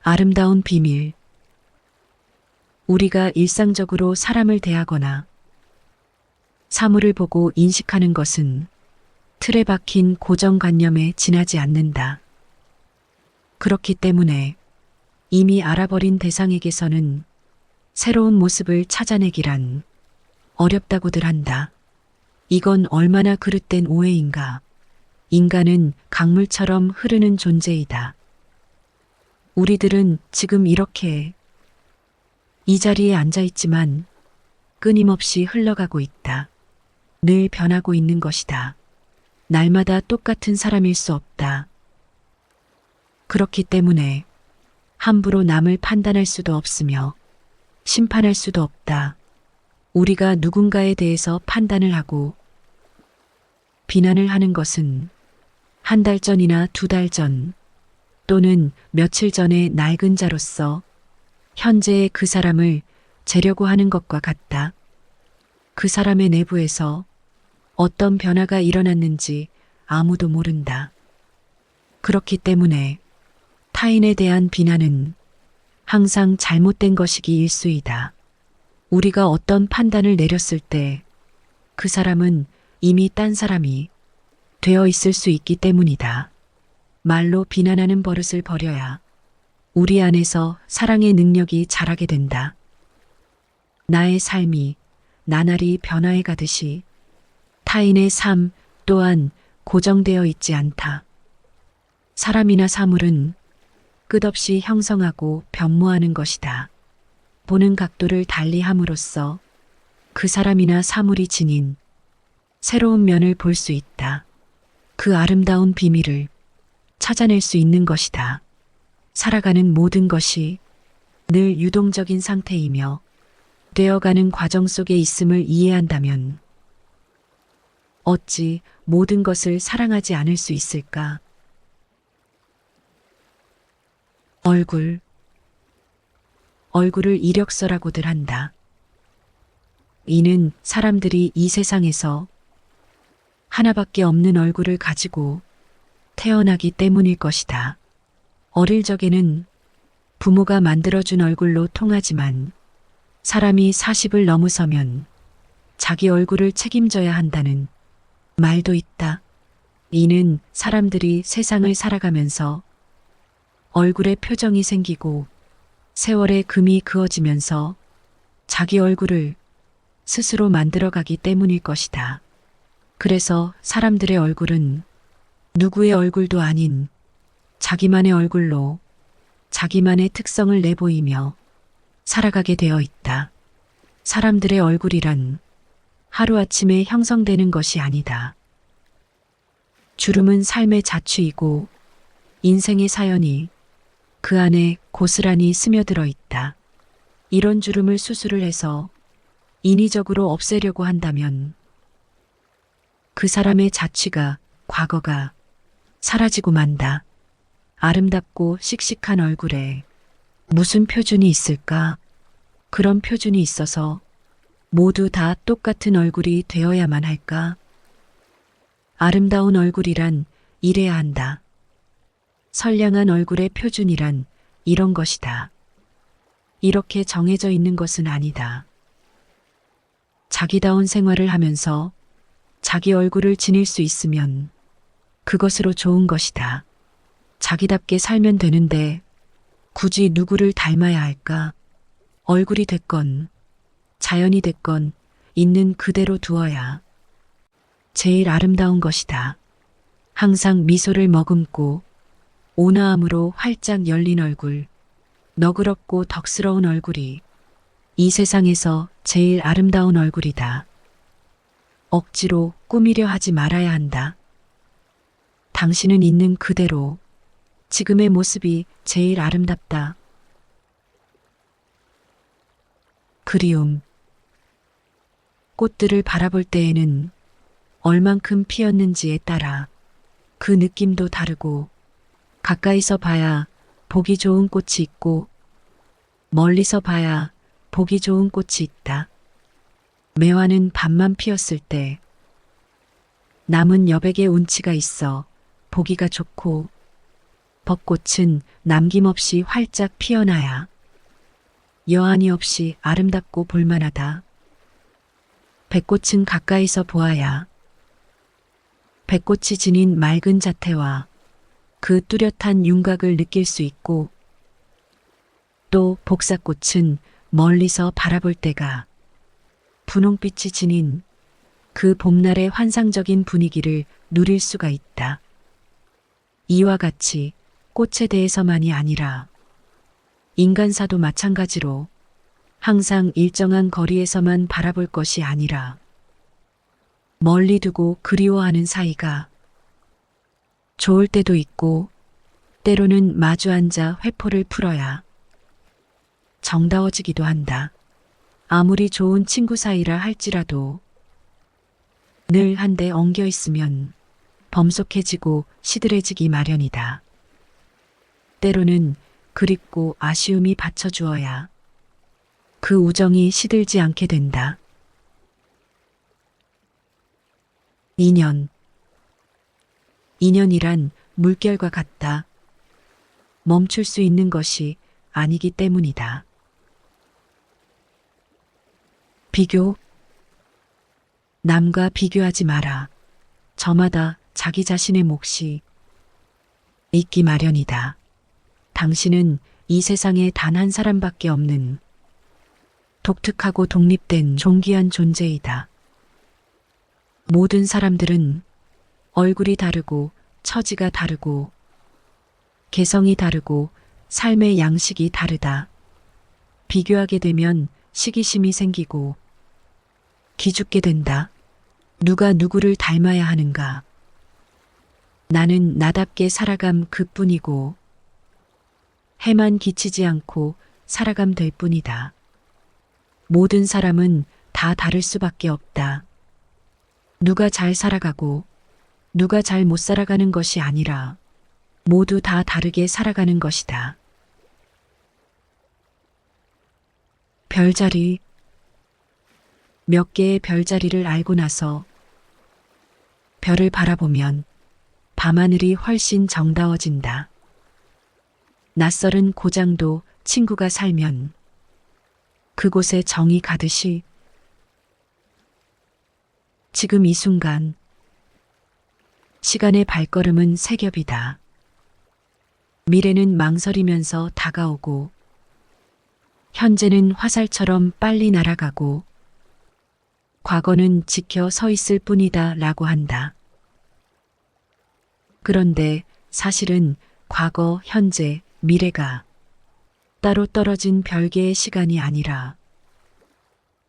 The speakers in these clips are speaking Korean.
아름다운 비밀. 우리가 일상적으로 사람을 대하거나 사물을 보고 인식하는 것은 틀에 박힌 고정관념에 지나지 않는다. 그렇기 때문에 이미 알아버린 대상에게서는 새로운 모습을 찾아내기란 어렵다고들 한다. 이건 얼마나 그릇된 오해인가. 인간은 강물처럼 흐르는 존재이다. 우리들은 지금 이렇게 이 자리에 앉아 있지만 끊임없이 흘러가고 있다. 늘 변하고 있는 것이다. 날마다 똑같은 사람일 수 없다. 그렇기 때문에 함부로 남을 판단할 수도 없으며 심판할 수도 없다. 우리가 누군가에 대해서 판단을 하고 비난을 하는 것은 한 달 전이나 두 달 전 또는 며칠 전의 낡은 자로서 현재의 그 사람을 재려고 하는 것과 같다. 그 사람의 내부에서 어떤 변화가 일어났는지 아무도 모른다. 그렇기 때문에 타인에 대한 비난은 항상 잘못된 것이기 일쑤이다. 우리가 어떤 판단을 내렸을 때 그 사람은 이미 딴 사람이 되어 있을 수 있기 때문이다. 말로 비난하는 버릇을 버려야 우리 안에서 사랑의 능력이 자라게 된다. 나의 삶이 나날이 변화해 가듯이 타인의 삶 또한 고정되어 있지 않다. 사람이나 사물은 끝없이 형성하고 변모하는 것이다. 보는 각도를 달리 함으로써 그 사람이나 사물이 지닌 새로운 면을 볼 수 있다. 그 아름다운 비밀을 찾아낼 수 있는 것이다. 살아가는 모든 것이 늘 유동적인 상태이며 되어가는 과정 속에 있음을 이해한다면 어찌 모든 것을 사랑하지 않을 수 있을까? 얼굴을 이력서라고들 한다. 이는 사람들이 이 세상에서 하나밖에 없는 얼굴을 가지고 태어나기 때문일 것이다. 어릴 적에는 부모가 만들어준 얼굴로 통하지만 사람이 40을 넘어서면 자기 얼굴을 책임져야 한다는 말도 있다. 이는 사람들이 세상을 살아가면서 얼굴에 표정이 생기고 세월에 금이 그어지면서 자기 얼굴을 스스로 만들어가기 때문일 것이다. 그래서 사람들의 얼굴은 누구의 얼굴도 아닌 자기만의 얼굴로 자기만의 특성을 내보이며 살아가게 되어 있다. 사람들의 얼굴이란 하루아침에 형성되는 것이 아니다. 주름은 삶의 자취이고 인생의 사연이 그 안에 고스란히 스며들어 있다. 이런 주름을 수술을 해서 인위적으로 없애려고 한다면 그 사람의 자취가, 과거가 사라지고 만다. 아름답고 씩씩한 얼굴에 무슨 표준이 있을까? 그런 표준이 있어서 모두 다 똑같은 얼굴이 되어야만 할까? 아름다운 얼굴이란 이래야 한다. 선량한 얼굴의 표준이란 이런 것이다. 이렇게 정해져 있는 것은 아니다. 자기다운 생활을 하면서 자기 얼굴을 지닐 수 있으면 그것으로 좋은 것이다. 자기답게 살면 되는데 굳이 누구를 닮아야 할까? 얼굴이 됐건 자연이 됐건 있는 그대로 두어야 제일 아름다운 것이다. 항상 미소를 머금고 온화함으로 활짝 열린 얼굴, 너그럽고 덕스러운 얼굴이 이 세상에서 제일 아름다운 얼굴이다. 억지로 꾸미려 하지 말아야 한다. 당신은 있는 그대로 지금의 모습이 제일 아름답다. 그리움. 꽃들을 바라볼 때에는 얼만큼 피었는지에 따라 그 느낌도 다르고 가까이서 봐야 보기 좋은 꽃이 있고 멀리서 봐야 보기 좋은 꽃이 있다. 매화는 밤만 피었을 때 남은 여백의 운치가 있어 보기가 좋고 벚꽃은 남김없이 활짝 피어나야 여한이 없이 아름답고 볼만하다. 백꽃은 가까이서 보아야 백꽃이 지닌 맑은 자태와 그 뚜렷한 윤곽을 느낄 수 있고, 또 복사꽃은 멀리서 바라볼 때가 분홍빛이 지닌 그 봄날의 환상적인 분위기를 누릴 수가 있다. 이와 같이 꽃에 대해서만이 아니라 인간사도 마찬가지로 항상 일정한 거리에서만 바라볼 것이 아니라 멀리 두고 그리워하는 사이가 좋을 때도 있고, 때로는 마주 앉아 회포를 풀어야 정다워지기도 한다. 아무리 좋은 친구 사이라 할지라도 늘 한데 엉겨 있으면 범속해지고 시들해지기 마련이다. 때로는 그립고 아쉬움이 받쳐주어야 그 우정이 시들지 않게 된다. 인연이란 물결과 같다. 멈출 수 있는 것이 아니기 때문이다. 비교. 남과 비교하지 마라. 저마다 자기 자신의 몫이 있기 마련이다. 당신은 이 세상에 단 한 사람밖에 없는 독특하고 독립된 존귀한 존재이다. 모든 사람들은 얼굴이 다르고 처지가 다르고 개성이 다르고 삶의 양식이 다르다. 비교하게 되면 시기심이 생기고 기죽게 된다. 누가 누구를 닮아야 하는가? 나는 나답게 살아감 그뿐이고 해만 끼치지 않고 살아감 될 뿐이다. 모든 사람은 다 다를 수밖에 없다. 누가 잘 살아가고 누가 잘 못 살아가는 것이 아니라 모두 다 다르게 살아가는 것이다. 별자리. 몇 개의 별자리를 알고 나서 별을 바라보면 밤하늘이 훨씬 정다워진다. 낯설은 고장도 친구가 살면 그곳에 정이 가듯이 지금 이 순간 시간의 발걸음은 세 겹이다. 미래는 망설이면서 다가오고 현재는 화살처럼 빨리 날아가고 과거는 지켜 서 있을 뿐이다 라고 한다. 그런데 사실은 과거, 현재, 미래가 따로 떨어진 별개의 시간이 아니라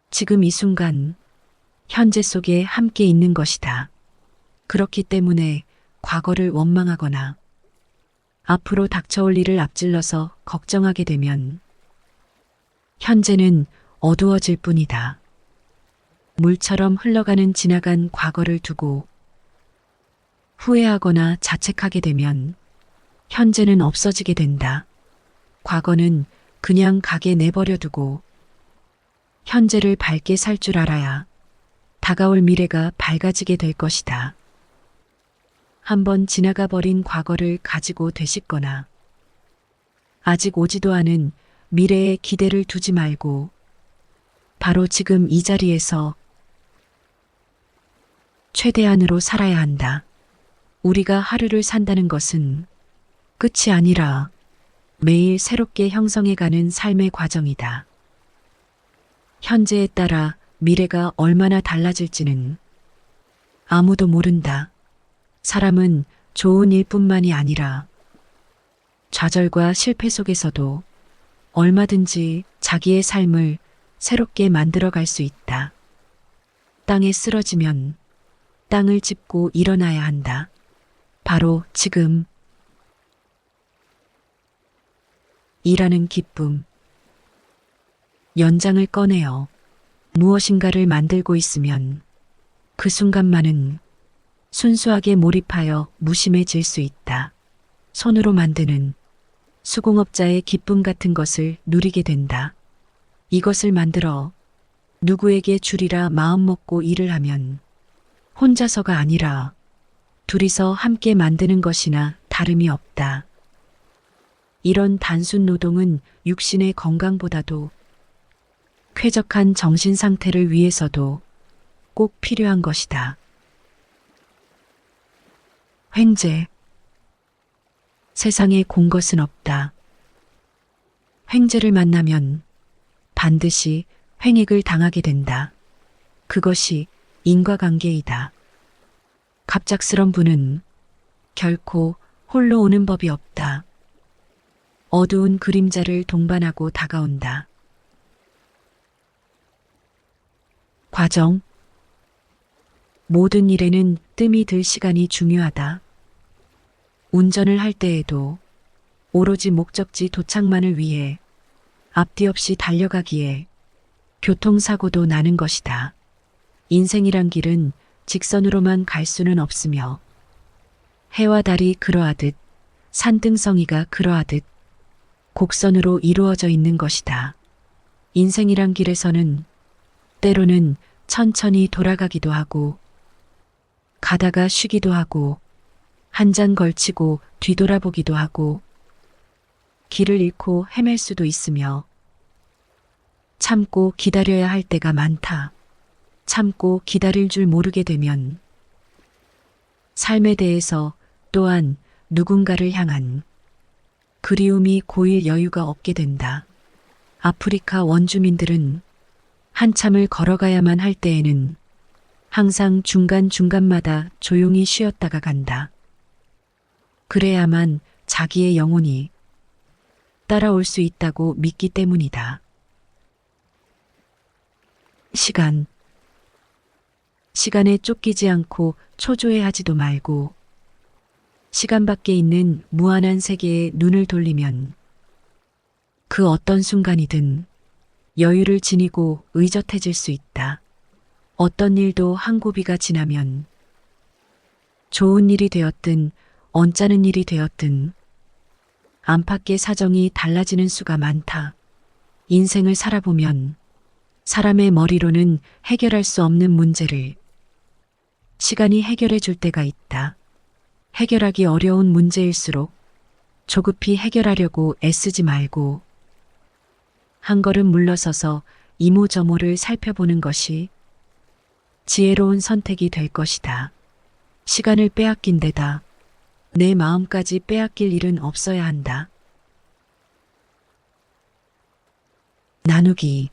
지금 이 순간 현재 속에 함께 있는 것이다. 그렇기 때문에 과거를 원망하거나 앞으로 닥쳐올 일을 앞질러서 걱정하게 되면 현재는 어두워질 뿐이다. 물처럼 흘러가는 지나간 과거를 두고 후회하거나 자책하게 되면 현재는 없어지게 된다. 과거는 그냥 가게 내버려 두고 현재를 밝게 살 줄 알아야 다가올 미래가 밝아지게 될 것이다. 한번 지나가 버린 과거를 가지고 되씹거나 아직 오지도 않은 미래에 기대를 두지 말고 바로 지금 이 자리에서 최대한으로 살아야 한다. 우리가 하루를 산다는 것은 끝이 아니라 매일 새롭게 형성해가는 삶의 과정이다. 현재에 따라 미래가 얼마나 달라질지는 아무도 모른다. 사람은 좋은 일뿐만이 아니라 좌절과 실패 속에서도 얼마든지 자기의 삶을 새롭게 만들어갈 수 있다. 땅에 쓰러지면 땅을 짚고 일어나야 한다. 바로 지금. 일하는 기쁨. 연장을 꺼내어 무엇인가를 만들고 있으면 그 순간만은 순수하게 몰입하여 무심해질 수 있다. 손으로 만드는 수공업자의 기쁨 같은 것을 누리게 된다. 이것을 만들어 누구에게 주리라 마음먹고 일을 하면 혼자서가 아니라 둘이서 함께 만드는 것이나 다름이 없다. 이런 단순 노동은 육신의 건강보다도 쾌적한 정신 상태를 위해서도 꼭 필요한 것이다. 횡재. 세상에 공 것은 없다. 횡재를 만나면 반드시 횡액을 당하게 된다. 그것이 인과관계이다. 갑작스런 분은 결코 홀로 오는 법이 없다. 어두운 그림자를 동반하고 다가온다. 과정. 모든 일에는 뜸이 들 시간이 중요하다. 운전을 할 때에도 오로지 목적지 도착만을 위해 앞뒤 없이 달려가기에 교통사고도 나는 것이다. 인생이란 길은 직선으로만 갈 수는 없으며 해와 달이 그러하듯 산등성이가 그러하듯 곡선으로 이루어져 있는 것이다. 인생이란 길에서는 때로는 천천히 돌아가기도 하고 가다가 쉬기도 하고 한 장 걸치고 뒤돌아보기도 하고 길을 잃고 헤맬 수도 있으며 참고 기다려야 할 때가 많다. 참고 기다릴 줄 모르게 되면 삶에 대해서 또한 누군가를 향한 그리움이 고일 여유가 없게 된다. 아프리카 원주민들은 한참을 걸어가야만 할 때에는 항상 중간중간마다 조용히 쉬었다가 간다. 그래야만 자기의 영혼이 따라올 수 있다고 믿기 때문이다. 시간. 시간에 쫓기지 않고 초조해하지도 말고 시간 밖에 있는 무한한 세계에 눈을 돌리면 그 어떤 순간이든 여유를 지니고 의젓해질 수 있다. 어떤 일도 한 고비가 지나면 좋은 일이 되었든 언짢은 일이 되었든 안팎의 사정이 달라지는 수가 많다. 인생을 살아보면 사람의 머리로는 해결할 수 없는 문제를 시간이 해결해 줄 때가 있다. 해결하기 어려운 문제일수록 조급히 해결하려고 애쓰지 말고 한 걸음 물러서서 이모저모를 살펴보는 것이 지혜로운 선택이 될 것이다. 시간을 빼앗긴 데다 내 마음까지 빼앗길 일은 없어야 한다. 나누기.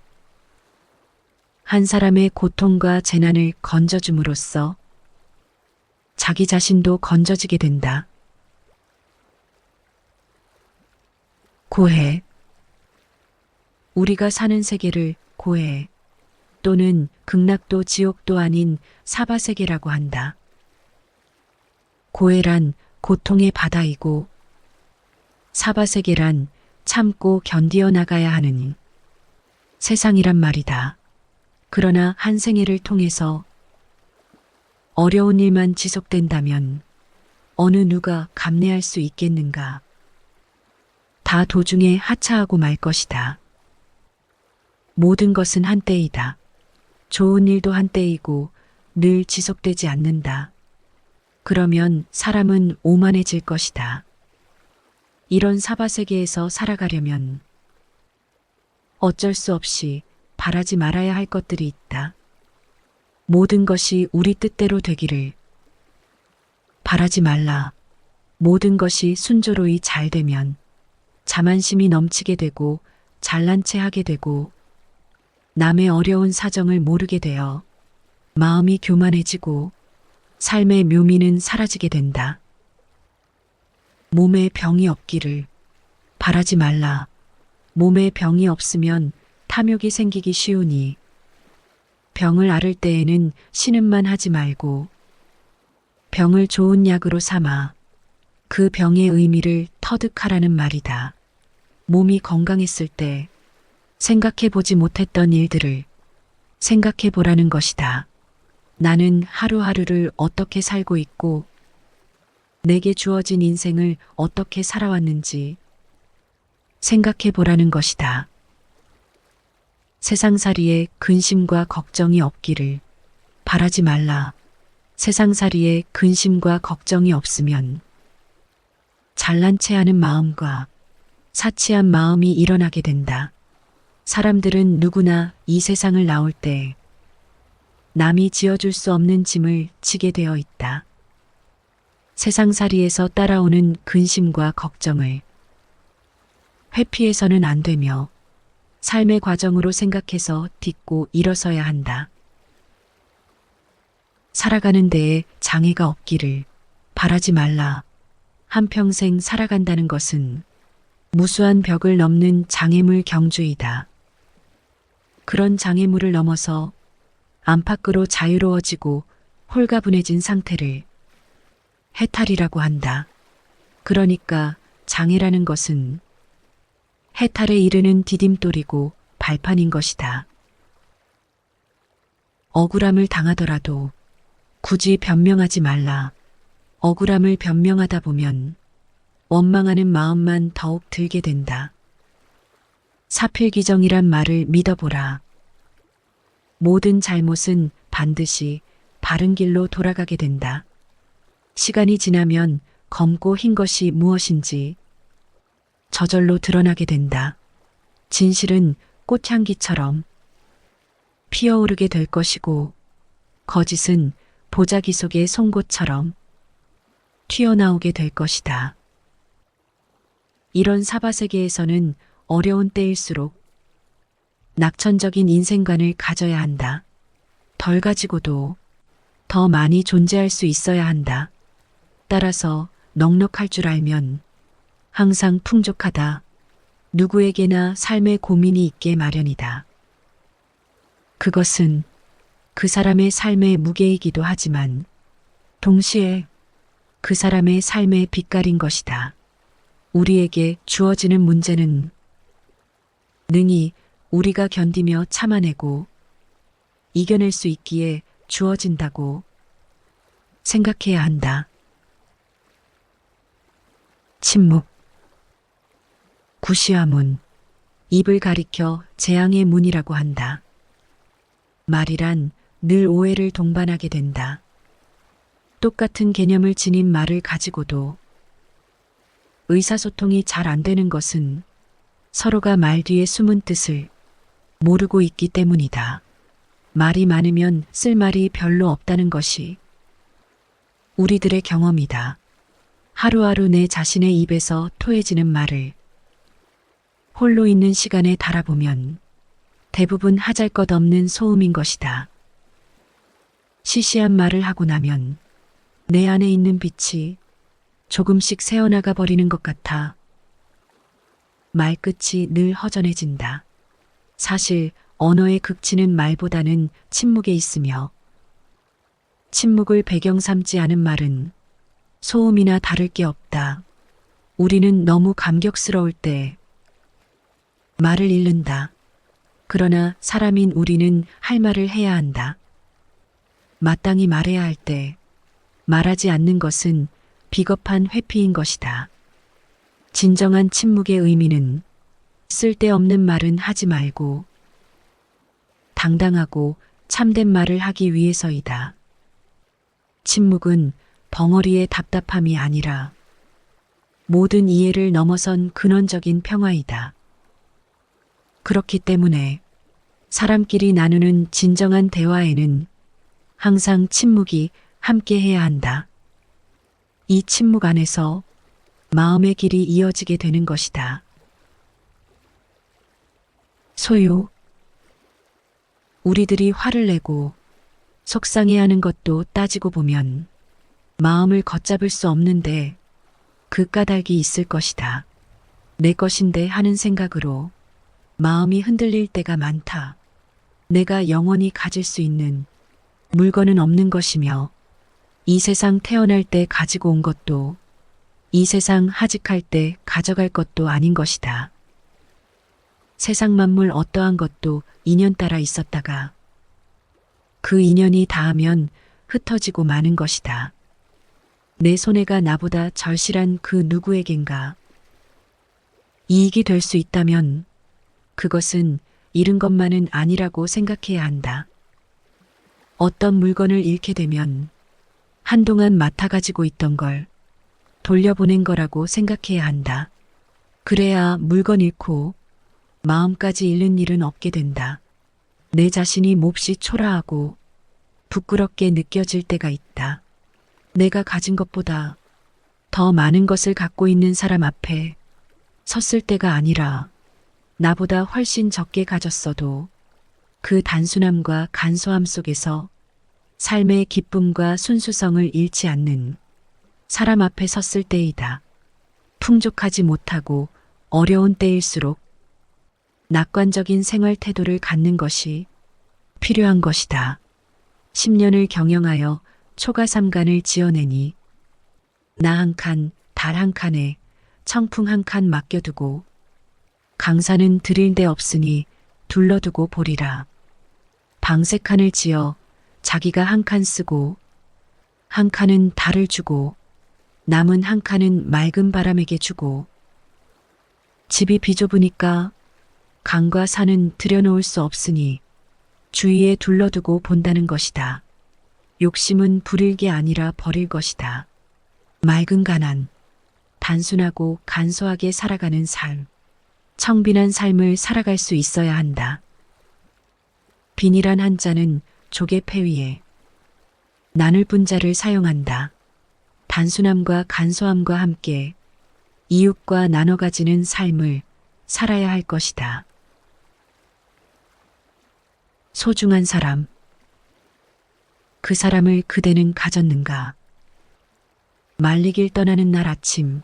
한 사람의 고통과 재난을 건져줌으로써 자기 자신도 건져지게 된다. 고해. 우리가 사는 세계를 고해 또는 극락도 지옥도 아닌 사바세계라고 한다. 고해란 고통의 바다이고 사바세계란 참고 견디어 나가야 하는 세상이란 말이다. 그러나 한 생애를 통해서 어려운 일만 지속된다면 어느 누가 감내할 수 있겠는가? 다 도중에 하차하고 말 것이다. 모든 것은 한때이다. 좋은 일도 한때이고 늘 지속되지 않는다. 그러면 사람은 오만해질 것이다. 이런 사바세계에서 살아가려면 어쩔 수 없이 바라지 말아야 할 것들이 있다. 모든 것이 우리 뜻대로 되기를 바라지 말라. 모든 것이 순조로이 잘 되면 자만심이 넘치게 되고 잘난 체 하게 되고 남의 어려운 사정을 모르게 되어 마음이 교만해지고 삶의 묘미는 사라지게 된다. 몸에 병이 없기를 바라지 말라. 몸에 병이 없으면 탐욕이 생기기 쉬우니 병을 앓을 때에는 신음만 하지 말고 병을 좋은 약으로 삼아 그 병의 의미를 터득하라는 말이다. 몸이 건강했을 때 생각해보지 못했던 일들을 생각해보라는 것이다. 나는 하루하루를 어떻게 살고 있고 내게 주어진 인생을 어떻게 살아왔는지 생각해보라는 것이다. 세상살이에 근심과 걱정이 없기를 바라지 말라. 세상살이에 근심과 걱정이 없으면 잘난 체하는 마음과 사치한 마음이 일어나게 된다. 사람들은 누구나 이 세상을 나올 때 남이 지어줄 수 없는 짐을 지게 되어 있다. 세상살이에서 따라오는 근심과 걱정을 회피해서는 안 되며 삶의 과정으로 생각해서 딛고 일어서야 한다. 살아가는 데에 장애가 없기를 바라지 말라. 한평생 살아간다는 것은 무수한 벽을 넘는 장애물 경주이다. 그런 장애물을 넘어서 안팎으로 자유로워지고 홀가분해진 상태를 해탈이라고 한다. 그러니까 장애라는 것은 해탈에 이르는 디딤돌이고 발판인 것이다. 억울함을 당하더라도 굳이 변명하지 말라. 억울함을 변명하다 보면 원망하는 마음만 더욱 들게 된다. 사필귀정이란 말을 믿어보라. 모든 잘못은 반드시 바른 길로 돌아가게 된다. 시간이 지나면 검고 흰 것이 무엇인지 저절로 드러나게 된다. 진실은 꽃향기처럼 피어오르게 될 것이고 거짓은 보자기 속의 송곳처럼 튀어나오게 될 것이다. 이런 사바세계에서는 어려운 때일수록 낙천적인 인생관을 가져야 한다. 덜 가지고도 더 많이 존재할 수 있어야 한다. 따라서 넉넉할 줄 알면 항상 풍족하다. 누구에게나 삶의 고민이 있게 마련이다. 그것은 그 사람의 삶의 무게이기도 하지만 동시에 그 사람의 삶의 빛깔인 것이다. 우리에게 주어지는 문제는 능히 우리가 견디며 참아내고 이겨낼 수 있기에 주어진다고 생각해야 한다. 침묵. 구시화문. 입을 가리켜 재앙의 문이라고 한다. 말이란 늘 오해를 동반하게 된다. 똑같은 개념을 지닌 말을 가지고도 의사소통이 잘 안 되는 것은 서로가 말 뒤에 숨은 뜻을 모르고 있기 때문이다. 말이 많으면 쓸 말이 별로 없다는 것이 우리들의 경험이다. 하루하루 내 자신의 입에서 토해지는 말을 홀로 있는 시간에 달아보면 대부분 하잘것없는 소음인 것이다. 시시한 말을 하고 나면 내 안에 있는 빛이 조금씩 새어나가 버리는 것 같아 말끝이 늘 허전해진다. 사실 언어의 극치는 말보다는 침묵에 있으며 침묵을 배경 삼지 않은 말은 소음이나 다를 게 없다. 우리는 너무 감격스러울 때 말을 잃는다. 그러나 사람인 우리는 할 말을 해야 한다. 마땅히 말해야 할 때 말하지 않는 것은 비겁한 회피인 것이다. 진정한 침묵의 의미는 쓸데없는 말은 하지 말고 당당하고 참된 말을 하기 위해서이다. 침묵은 벙어리의 답답함이 아니라 모든 이해를 넘어선 근원적인 평화이다. 그렇기 때문에 사람끼리 나누는 진정한 대화에는 항상 침묵이 함께해야 한다. 이 침묵 안에서 마음의 길이 이어지게 되는 것이다. 소유. 우리들이 화를 내고 속상해하는 것도 따지고 보면 마음을 걷잡을 수 없는데 그 까닭이 있을 것이다. 내 것인데 하는 생각으로 마음이 흔들릴 때가 많다. 내가 영원히 가질 수 있는 물건은 없는 것이며 이 세상 태어날 때 가지고 온 것도 이 세상 하직할 때 가져갈 것도 아닌 것이다. 세상 만물 어떠한 것도 인연 따라 있었다가 그 인연이 닿으면 흩어지고 마는 것이다. 내 손해가 나보다 절실한 그 누구에겐가 이익이 될 수 있다면 그것은 잃은 것만은 아니라고 생각해야 한다. 어떤 물건을 잃게 되면 한동안 맡아 가지고 있던 걸 돌려보낸 거라고 생각해야 한다. 그래야 물건 잃고 마음까지 잃는 일은 없게 된다. 내 자신이 몹시 초라하고 부끄럽게 느껴질 때가 있다. 내가 가진 것보다 더 많은 것을 갖고 있는 사람 앞에 섰을 때가 아니라 나보다 훨씬 적게 가졌어도 그 단순함과 간소함 속에서 삶의 기쁨과 순수성을 잃지 않는 사람 앞에 섰을 때이다. 풍족하지 못하고 어려운 때일수록 낙관적인 생활 태도를 갖는 것이 필요한 것이다. 10년을 경영하여 초가삼간을 지어내니 나 한 칸, 달 한 칸에 청풍 한 칸 맡겨두고 강산은 드릴 데 없으니 둘러두고 보리라. 방 3칸을 지어 자기가 한 칸 쓰고 한 칸은 달을 주고 남은 한 칸은 맑은 바람에게 주고 집이 비좁으니까 강과 산은 들여놓을 수 없으니 주위에 둘러두고 본다는 것이다. 욕심은 부릴 게 아니라 버릴 것이다. 맑은 가난, 단순하고 간소하게 살아가는 삶, 청빈한 삶을 살아갈 수 있어야 한다. 비닐한 한 잔은 조개 폐위에 나눌 분자를 사용한다. 단순함과 간소함과 함께 이웃과 나눠 가지는 삶을 살아야 할 것이다. 소중한 사람. 그 사람을 그대는 가졌는가? 말리길 떠나는 날 아침,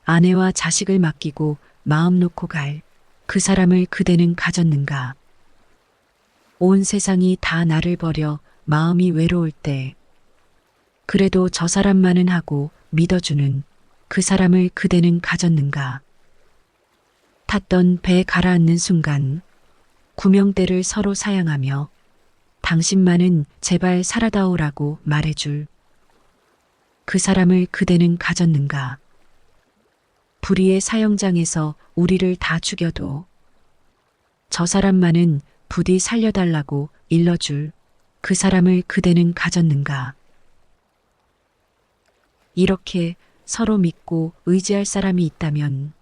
아내와 자식을 맡기고 마음 놓고 갈 그 사람을 그대는 가졌는가? 온 세상이 다 나를 버려 마음이 외로울 때, 그래도 저 사람만은 하고 믿어주는 그 사람을 그대는 가졌는가? 탔던 배 가라앉는 순간, 구명대를 서로 사양하며 당신만은 제발 살아다오라고 말해줄 그 사람을 그대는 가졌는가? 불의의 사형장에서 우리를 다 죽여도 저 사람만은 부디 살려달라고 일러줄 그 사람을 그대는 가졌는가? 이렇게 서로 믿고 의지할 사람이 있다면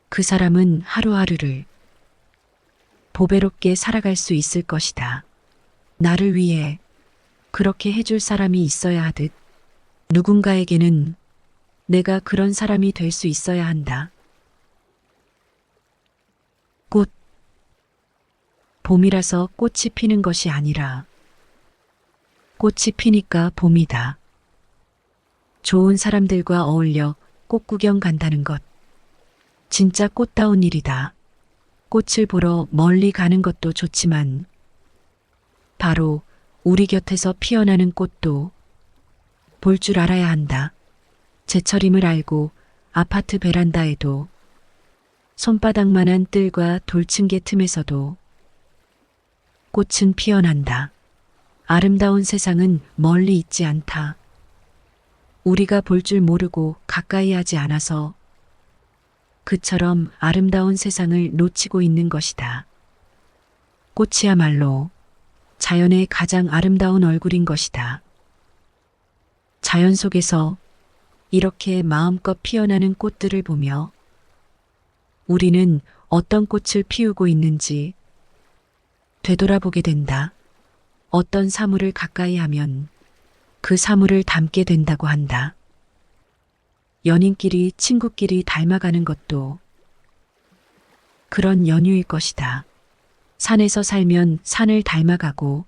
그 사람은 하루하루를 보배롭게 살아갈 수 있을 것이다. 나를 위해 그렇게 해줄 사람이 있어야 하듯 누군가에게는 내가 그런 사람이 될 수 있어야 한다. 꽃. 봄이라서 꽃이 피는 것이 아니라 꽃이 피니까 봄이다. 좋은 사람들과 어울려 꽃 구경 간다는 것. 진짜 꽃다운 일이다. 꽃을 보러 멀리 가는 것도 좋지만 바로 우리 곁에서 피어나는 꽃도 볼 줄 알아야 한다. 제철임을 알고 아파트 베란다에도 손바닥만한 뜰과 돌층계 틈에서도 꽃은 피어난다. 아름다운 세상은 멀리 있지 않다. 우리가 볼 줄 모르고 가까이 하지 않아서 그처럼 아름다운 세상을 놓치고 있는 것이다. 꽃이야말로 자연의 가장 아름다운 얼굴인 것이다. 자연 속에서 이렇게 마음껏 피어나는 꽃들을 보며 우리는 어떤 꽃을 피우고 있는지 되돌아보게 된다. 어떤 사물을 가까이 하면 그 사물을 닮게 된다고 한다. 연인끼리 친구끼리 닮아가는 것도 그런 연유일 것이다. 산에서 살면 산을 닮아가고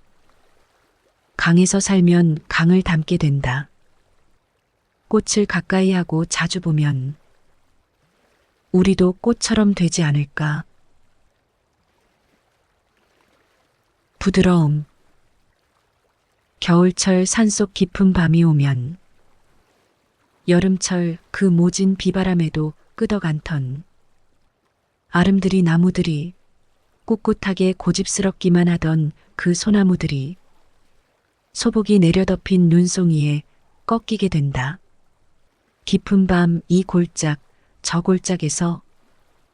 강에서 살면 강을 닮게 된다. 꽃을 가까이 하고 자주 보면 우리도 꽃처럼 되지 않을까? 부드러움. 겨울철 산속 깊은 밤이 오면 여름철 그 모진 비바람에도 끄덕 않던 아름드리 나무들이 꿋꿋하게 고집스럽기만 하던 그 소나무들이 소복이 내려덮인 눈송이에 꺾이게 된다. 깊은 밤 이 골짝 저 골짝에서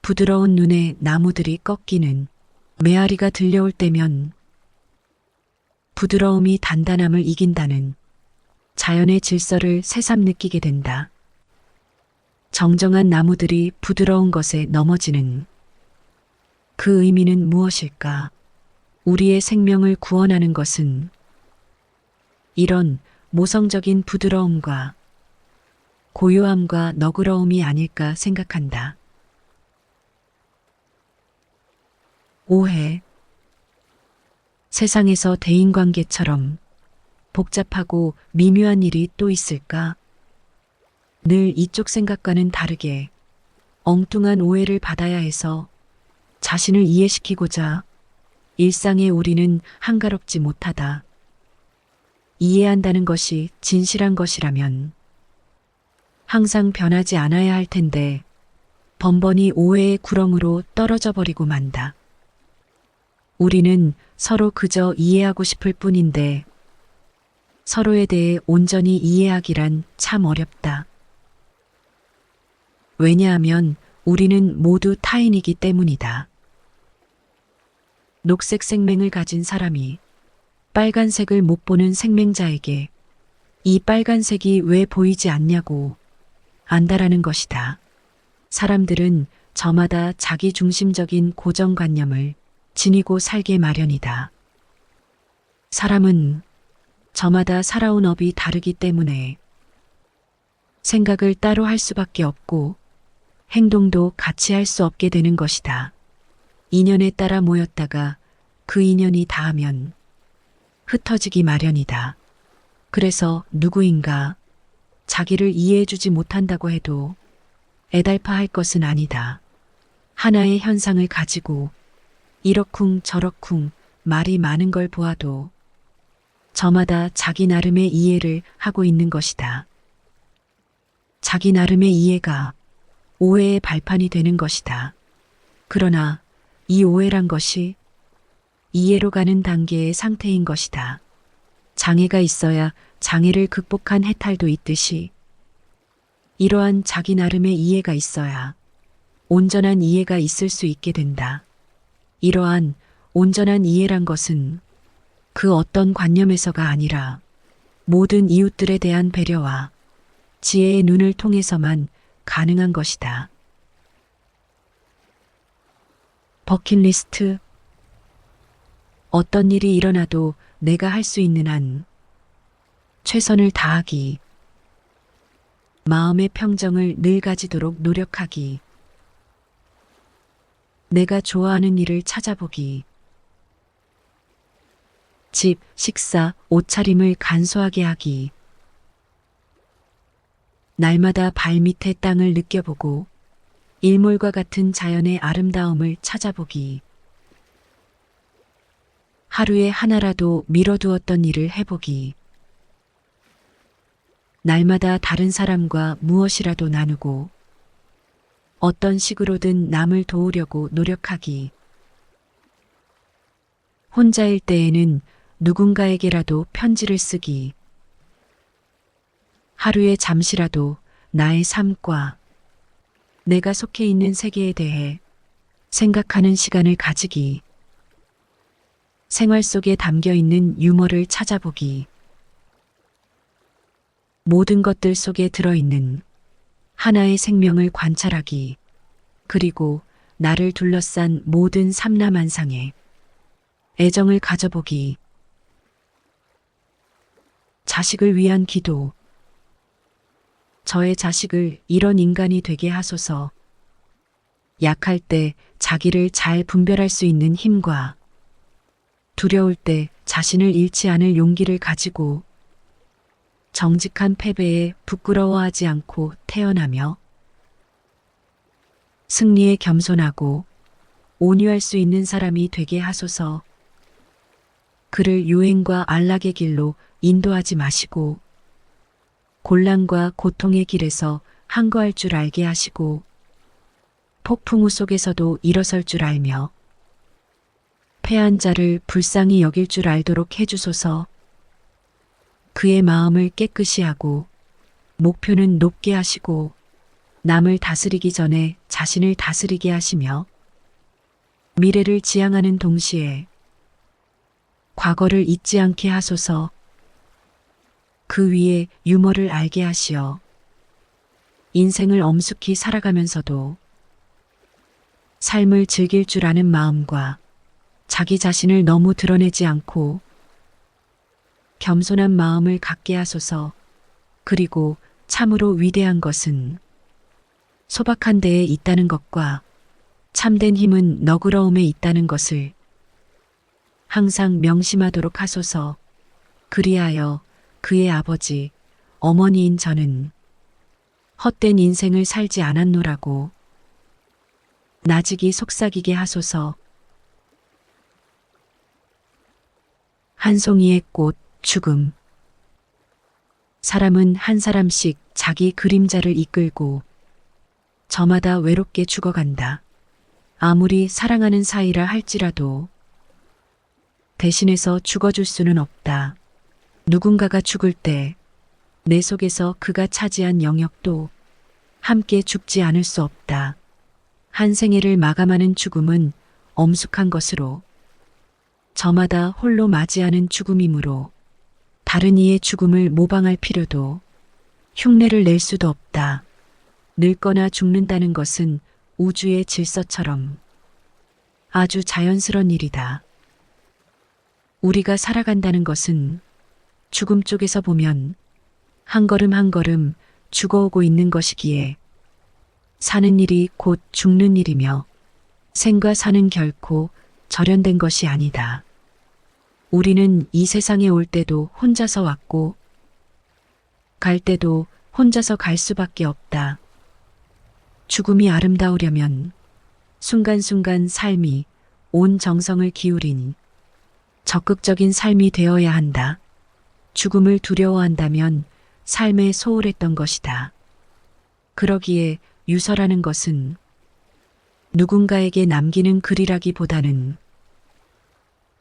부드러운 눈에 나무들이 꺾이는 메아리가 들려올 때면 부드러움이 단단함을 이긴다는 자연의 질서를 새삼 느끼게 된다. 정정한 나무들이 부드러운 것에 넘어지는 그 의미는 무엇일까? 우리의 생명을 구원하는 것은 이런 모성적인 부드러움과 고요함과 너그러움이 아닐까 생각한다. 오해. 세상에서 대인관계처럼 복잡하고 미묘한 일이 또 있을까? 늘 이쪽 생각과는 다르게 엉뚱한 오해를 받아야 해서 자신을 이해시키고자 일상에 우리는 한가롭지 못하다. 이해한다는 것이 진실한 것이라면 항상 변하지 않아야 할 텐데 번번이 오해의 구렁으로 떨어져 버리고 만다. 우리는 서로 그저 이해하고 싶을 뿐인데 서로에 대해 온전히 이해하기란 참 어렵다. 왜냐하면 우리는 모두 타인이기 때문이다. 녹색 생명을 가진 사람이 빨간색을 못 보는 생명자에게 이 빨간색이 왜 보이지 않냐고 안다라는 것이다. 사람들은 저마다 자기 중심적인 고정관념을 지니고 살게 마련이다. 사람은 저마다 살아온 업이 다르기 때문에 생각을 따로 할 수밖에 없고 행동도 같이 할 수 없게 되는 것이다. 인연에 따라 모였다가 그 인연이 닿으면 흩어지기 마련이다. 그래서 누구인가 자기를 이해해주지 못한다고 해도 애달파할 것은 아니다. 하나의 현상을 가지고 이러쿵 저러쿵 말이 많은 걸 보아도 저마다 자기 나름의 이해를 하고 있는 것이다. 자기 나름의 이해가 오해의 발판이 되는 것이다. 그러나 이 오해란 것이 이해로 가는 단계의 상태인 것이다. 장애가 있어야 장애를 극복한 해탈도 있듯이 이러한 자기 나름의 이해가 있어야 온전한 이해가 있을 수 있게 된다. 이러한 온전한 이해란 것은 그 어떤 관념에서가 아니라 모든 이웃들에 대한 배려와 지혜의 눈을 통해서만 가능한 것이다. 버킷리스트. 어떤 일이 일어나도 내가 할 수 있는 한 최선을 다하기. 마음의 평정을 늘 가지도록 노력하기. 내가 좋아하는 일을 찾아보기. 집, 식사, 옷차림을 간소하게 하기. 날마다 발밑의 땅을 느껴보고 일몰과 같은 자연의 아름다움을 찾아보기. 하루에 하나라도 미뤄두었던 일을 해보기. 날마다 다른 사람과 무엇이라도 나누고 어떤 식으로든 남을 도우려고 노력하기. 혼자일 때에는 누군가에게라도 편지를 쓰기. 하루에 잠시라도 나의 삶과 내가 속해 있는 세계에 대해 생각하는 시간을 가지기. 생활 속에 담겨 있는 유머를 찾아보기. 모든 것들 속에 들어있는 하나의 생명을 관찰하기. 그리고 나를 둘러싼 모든 삼라만상에 애정을 가져보기. 자식을 위한 기도. 저의 자식을 이런 인간이 되게 하소서. 약할 때 자기를 잘 분별할 수 있는 힘과 두려울 때 자신을 잃지 않을 용기를 가지고 정직한 패배에 부끄러워하지 않고 태어나며 승리에 겸손하고 온유할 수 있는 사람이 되게 하소서. 그를 유행과 안락의 길로 인도하지 마시고 곤란과 고통의 길에서 항거할 줄 알게 하시고 폭풍우 속에서도 일어설 줄 알며 패한 자를 불쌍히 여길 줄 알도록 해주소서. 그의 마음을 깨끗이 하고 목표는 높게 하시고 남을 다스리기 전에 자신을 다스리게 하시며 미래를 지향하는 동시에 과거를 잊지 않게 하소서. 그 위에 유머를 알게 하시어 인생을 엄숙히 살아가면서도 삶을 즐길 줄 아는 마음과 자기 자신을 너무 드러내지 않고 겸손한 마음을 갖게 하소서. 그리고 참으로 위대한 것은 소박한 데에 있다는 것과 참된 힘은 너그러움에 있다는 것을 항상 명심하도록 하소서. 그리하여 그의 아버지, 어머니인 저는 헛된 인생을 살지 않았노라고 나직이 속삭이게 하소서. 한 송이의 꽃, 죽음. 사람은 한 사람씩 자기 그림자를 이끌고 저마다 외롭게 죽어간다. 아무리 사랑하는 사이라 할지라도 대신해서 죽어줄 수는 없다. 누군가가 죽을 때 내 속에서 그가 차지한 영역도 함께 죽지 않을 수 없다. 한 생애를 마감하는 죽음은 엄숙한 것으로 저마다 홀로 맞이하는 죽음이므로 다른 이의 죽음을 모방할 필요도 흉내를 낼 수도 없다. 늙거나 죽는다는 것은 우주의 질서처럼 아주 자연스러운 일이다. 우리가 살아간다는 것은 죽음 쪽에서 보면 한 걸음 한 걸음 죽어오고 있는 것이기에 사는 일이 곧 죽는 일이며 생과 사는 결코 절연된 것이 아니다. 우리는 이 세상에 올 때도 혼자서 왔고 갈 때도 혼자서 갈 수밖에 없다. 죽음이 아름다우려면 순간순간 삶이 온 정성을 기울인 적극적인 삶이 되어야 한다. 죽음을 두려워한다면 삶에 소홀했던 것이다. 그러기에 유서라는 것은 누군가에게 남기는 글이라기보다는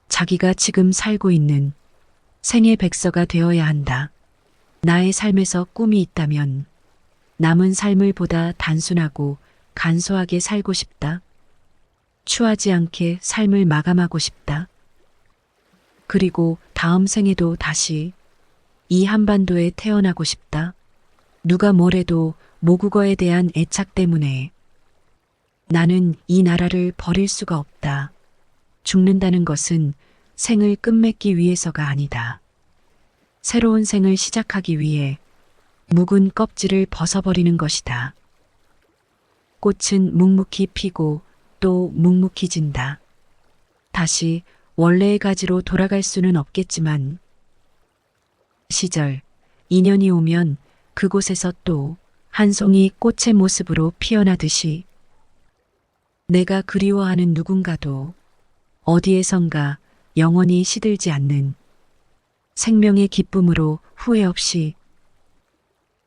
자기가 지금 살고 있는 생의 백서가 되어야 한다. 나의 삶에서 꿈이 있다면 남은 삶을 보다 단순하고 간소하게 살고 싶다. 추하지 않게 삶을 마감하고 싶다. 그리고 다음 생에도 다시 이 한반도에 태어나고 싶다. 누가 뭐래도 모국어에 대한 애착 때문에 나는 이 나라를 버릴 수가 없다. 죽는다는 것은 생을 끝맺기 위해서가 아니다. 새로운 생을 시작하기 위해 묵은 껍질을 벗어버리는 것이다. 꽃은 묵묵히 피고 또 묵묵히 진다. 다시 원래의 가지로 돌아갈 수는 없겠지만 시절, 인연이 오면 그곳에서 또 한 송이 꽃의 모습으로 피어나듯이 내가 그리워하는 누군가도 어디에선가 영원히 시들지 않는 생명의 기쁨으로 후회 없이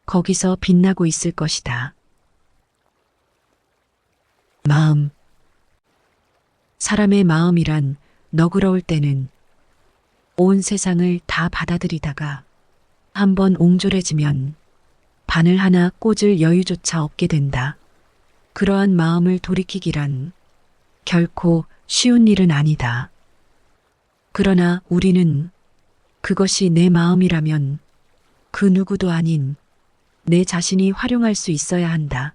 거기서 빛나고 있을 것이다. 마음. 사람의 마음이란 너그러울 때는 온 세상을 다 받아들이다가 한번 옹졸해지면 바늘 하나 꽂을 여유조차 없게 된다. 그러한 마음을 돌이키기란 결코 쉬운 일은 아니다. 그러나 우리는 그것이 내 마음이라면 그 누구도 아닌 내 자신이 활용할 수 있어야 한다.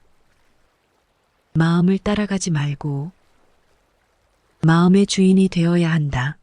마음을 따라가지 말고 마음의 주인이 되어야 한다.